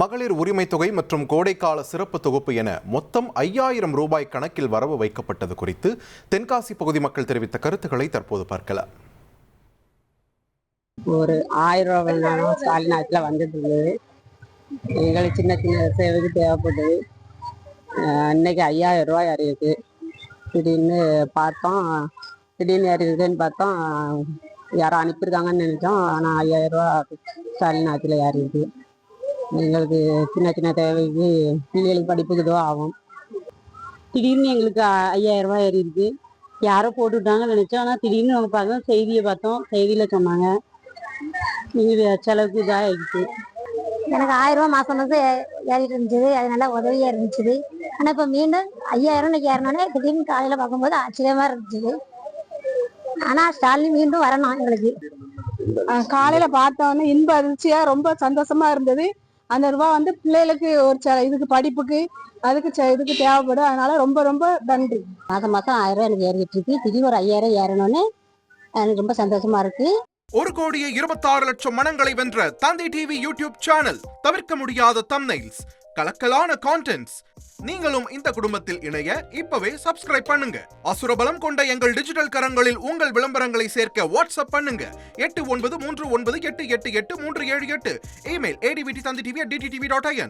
மகளிர் உரிமை தொகை மற்றும் கோடைக்கால சிறப்பு தொகுப்பு என மொத்தம் 5000 ரூபாய் கணக்கில் வரவு வைக்கப்பட்டது குறித்து தென்காசி பகுதி மக்கள் தெரிவித்த கருத்துக்களை தற்போது பார்க்கலாம். ஒரு 1000 ரூபாய் ஸ்டாலின் ஆட்சியில் வந்துட்டு இருந்தது. எங்களுக்கு சின்ன சின்ன சேவைக்கு தேவைப்படுது. இன்னைக்கு 5000 ரூபாய் அறிவிருக்கு. திடீர்னு பார்த்தோம், திடீர்னு அறிவிக்குதுன்னு பார்த்தோம், யாரும் அனுப்பியிருக்காங்கன்னு நினைச்சோம். ஆனால் 5000 ரூபா ஸ்டாலின் ஆட்சியில் அறிவிருக்கு. எங்களுக்கு சின்ன சின்ன தேவைக்கு பிள்ளைகளுக்கு படிப்புக்கு இதுவும் ஆகும். திடீர்னு எங்களுக்கு 5000 ரூபாய் ஏறிருக்கு. யாரோ போட்டுவிட்டாங்கன்னு நினைச்சோம். ஆனால் திடீர்னு அவங்க பார்த்தோம், செய்தியை பார்த்தோம், செய்தியில் சொன்னாங்க. நீங்கள் செலவுக்கு இதாக ஆயிடுச்சு. எனக்கு 1000 ரூபா மாதம் மாதம் ஏறிட்டு இருந்துச்சு. அது நல்லா உதவியாக இருந்துச்சு. ஆனால் இப்போ மீண்டும் 5000 இன்னைக்கு ஏறினோடனே திடீர்னு காலையில் பார்க்கும்போது ஆச்சரியமாக இருந்துச்சு. ஆனால் ஸ்டாலின் மீண்டும் வரணும் எங்களுக்கு. காலையில் பார்த்தோன்னே இன்ப அதிர்ச்சியாக ரொம்ப சந்தோஷமா இருந்தது. அந்த ரூபா பிள்ளைகளுக்கு ஒரு இதுக்கு படிப்புக்கு அதுக்கு இதுக்கு தேவைப்படும். அதனால ரொம்ப ரொம்ப நன்றி. மாதம் மாதம் 1000 ரூபாய் எனக்கு ஏறிட்டு இருக்கு. திடீர்னு ஒரு 5000 ஏறணும்னு எனக்கு ரொம்ப சந்தோஷமா இருக்கு. 1,26,00,000 மனங்களை வென்ற தந்தி டிவி யூடியூப் சேனல். தவிர்க்க முடியாத தம்ப்நெயில்ஸ், கலக்கலான கான்டென்ட்ஸ். நீங்களும் இந்த குடும்பத்தில் இணைய இப்பவே சப்ஸ்கிரைப் பண்ணுங்க. அசுரபலம் கொண்ட எங்கள் டிஜிட்டல் கரங்களில் உங்கள் விளம்பரங்களை சேர்க்க வாட்ஸ்அப் பண்ணுங்க. 8939888838. Email advtanditv@dttv.in.